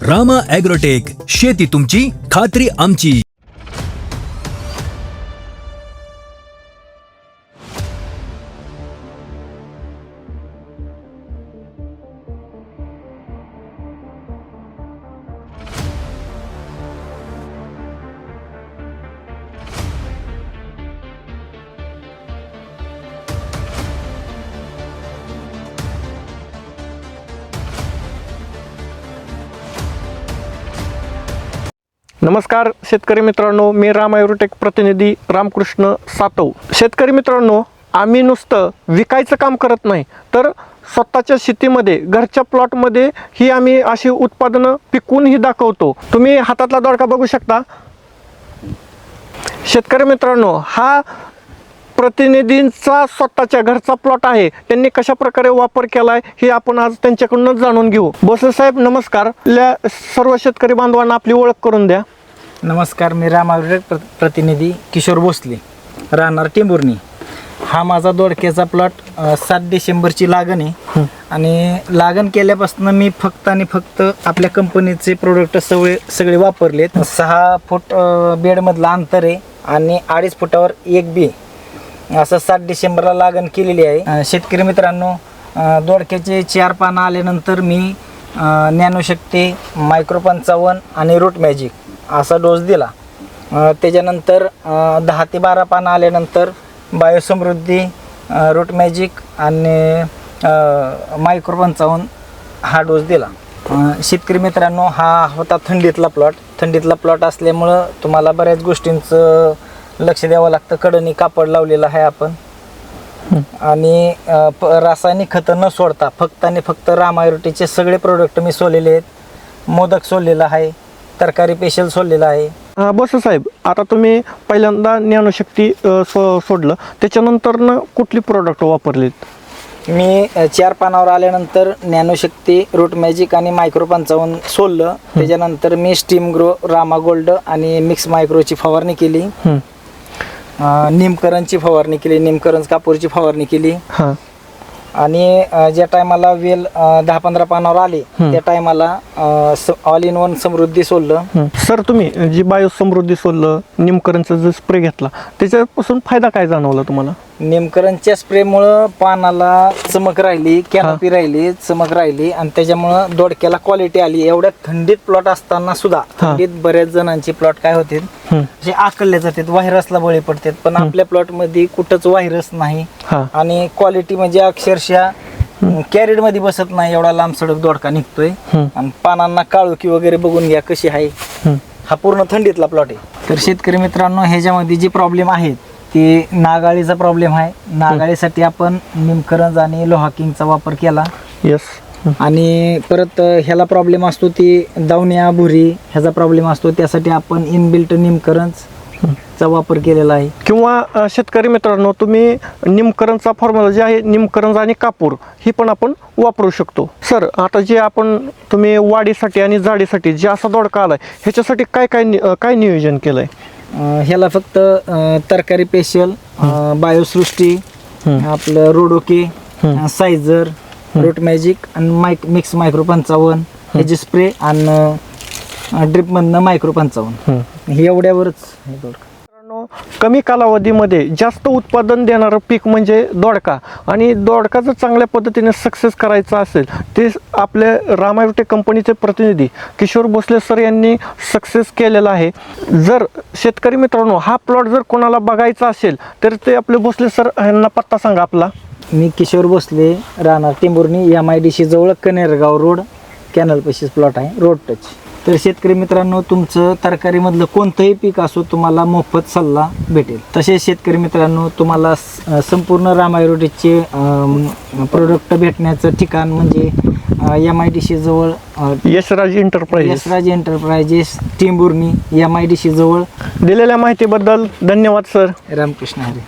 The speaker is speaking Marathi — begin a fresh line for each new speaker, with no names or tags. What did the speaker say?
रामा ॲग्रोटेक, शेती तुमची, खात्री आमची.
नमस्कार शेतकरी मित्रांनो, मी रामा ॲग्रोटेक प्रतिनिधी रामकृष्ण सातव. शेतकरी मित्रांनो, आम्ही नुसतं विकायचं काम करत नाही, तर स्वतःच्या शेतीमध्ये घरच्या प्लॉटमध्ये ही आम्ही अशी उत्पादनं पिकवूनही दाखवतो. तुम्ही हातातला दोडका बघू शकता. शेतकरी मित्रांनो, हा प्रतिनिधींचा स्वतःच्या घरचा प्लॉट आहे. त्यांनी कशा प्रकारे वापर केला आहे हे आपण आज त्यांच्याकडूनच जाणून घेऊ. भोसले साहेब नमस्कार. सर्व शेतकरी बांधवांना आपली ओळख करून द्या.
नमस्कार, मी रामा ॲग्रोटेक प्रतिनिधी किशोर भोसले, राहणार टेंभुर्णी. हा माझा दोडक्याचा प्लॉट 7 डिसेंबरची लागण आहे. आणि लागण केल्यापासून मी फक्त आणि फक्त आपल्या कंपनीचे प्रोडक्ट सगळे वापरलेत. 6 फूट बेडमधलं अंतर आहे आणि 2.5 फुटावर एक बी असं 7 डिसेंबरला लागण केलेली आहे. शेतकरी मित्रांनो, दोडक्याचे 4 पानं आल्यानंतर मी ज्ञानशक्ती, मायक्रो 55 आणि रूट मॅजिक असा डोस दिला. त्याच्यानंतर 10 ते 12 पानं आल्यानंतर बायोसमृद्धी, रूट मॅजिक आणि मायक्रो 55 हा डोस दिला. शेतकरी मित्रांनो, हा होता थंडीतला प्लॉट असल्यामुळं तुम्हाला बऱ्याच गोष्टींचं लक्ष द्यावं लागतं. कडनी कापड लावलेलं आहे आपण. आणि रासायनिक खतं न सोडता फक्त आणि फक्त रामा ॲग्रोटेकचे सगळे प्रोडक्ट मी सोडलेले आहेत. मोदक सोडलेला आहे, तरकारी पेशल सोडलेला आहे.
बस साहेब, आता तुम्ही पहिल्यांदा ज्ञानशक्ती सोडलं, त्याच्यानंतर कुठली प्रोडक्ट वापरलीत?
मी 4 पानावर आल्यानंतर ज्ञानशक्ती, रूट मॅजिक आणि मायक्रो 55 सोडलं. त्याच्यानंतर मी स्टीम ग्रो, रामा गोल्ड आणि मिक्स मायक्रोची फवारणी केली. निमकरणची फवारणी केली, निमकरण कापूरची फवारणी केली. आणि ज्या टायमाला वेल 10-15 पानावर आले त्या टायमाला ऑल इन वन समृद्धी सोडलं.
सर, तुम्ही जी बायोसमृद्धी सोडलं, निमकरणचा जो स्प्रे घेतला, त्याच्यापासून फायदा काय जाणवला तुम्हाला?
निमकरणच्या स्प्रेमुळं पानाला चमक राहिली, कॅनोपी राहिली, चमक राहिली आणि त्याच्यामुळं दोडक्याला क्वालिटी आली. एवढ्या थंडीत प्लॉट असताना सुद्धा, थंडीत बऱ्याच जणांची प्लॉट काय होते, जे आकलले जातात, व्हायरसला बळी पडतात. पण आपल्या प्लॉट मध्ये कुठंच व्हायरस नाही. आणि क्वालिटी म्हणजे अक्षरशः कॅरेट मध्ये बसत नाही, एवढा लांब सडक दोडका निघतोय. आणि पानांना काळोखी वगैरे बघून घ्या कशी आहे. हा पूर्ण थंडीतला प्लॉट आहे. तर शेतकरी मित्रांनो, ह्याच्यामध्ये जी प्रॉब्लेम आहेत ती नागाळीचा प्रॉब्लेम आहे. नागाळीसाठी आपण निमकरंज आणि लोहा किंगचा वापर केला. आणि परत ह्याला प्रॉब्लेम असतो ती दावण्या, भुरी ह्याचा प्रॉब्लेम असतो, त्यासाठी आपण इनबिल्ट निमकरंजचा वापर केलेला आहे.
किंवा शेतकरी मित्रांनो, तुम्ही निमकरणचा फॉर्म्युला जे आहे, निमकरंज आणि कापूर ही पण आपण वापरू शकतो. सर, आता जे तुम्ही वाढीसाठी आणि जाडीसाठी जे असा दोडका आलाय, ह्याच्यासाठी काय नियोजन केलंय?
ह्याला फक्त तरकारी पेशल, बायोसृष्टी, आपलं रोडोके, सायझर, रूट मॅजिक आणि मिक्स मायक्रो 55 ह्याचे स्प्रे आणि ड्रिपमधनं मायक्रो 55 हे एवढ्यावरच.
कमी कालावधीमध्ये जास्त उत्पादन देणारं पीक म्हणजे दोडका. आणि दोडका जर चांगल्या पद्धतीने सक्सेस करायचा असेल, ते आपल्या रामा ॲग्रोटेक कंपनीचे प्रतिनिधी किशोर भोसले सर यांनी सक्सेस केलेला आहे. जर शेतकरी मित्रांनो हा प्लॉट जर कोणाला बघायचा असेल तर ते आपले भोसले सर यांना पत्ता सांगा आपला.
मी किशोर भोसले, राहणार टेंभुर्णी, MIDC जवळ कनेरगाव रोड, कॅनल पशीस प्लॉट आहे, रोड टच. तर शेतकरी मित्रांनो, तुमचं तरकारीमधलं कोणतंही पीक असो तुम्हाला मोफत सल्ला भेटेल. तसेच शेतकरी मित्रांनो, तुम्हाला संपूर्ण रामा ॲग्रोटेकचे प्रोडक्ट भेटण्याचं ठिकाण म्हणजे MIDC जवळ
यशराज
एंटरप्राइजेस टेंभुर्णी, MIDC जवळ.
दिलेल्या माहितीबद्दल धन्यवाद सर.
रामकृष्ण हरी.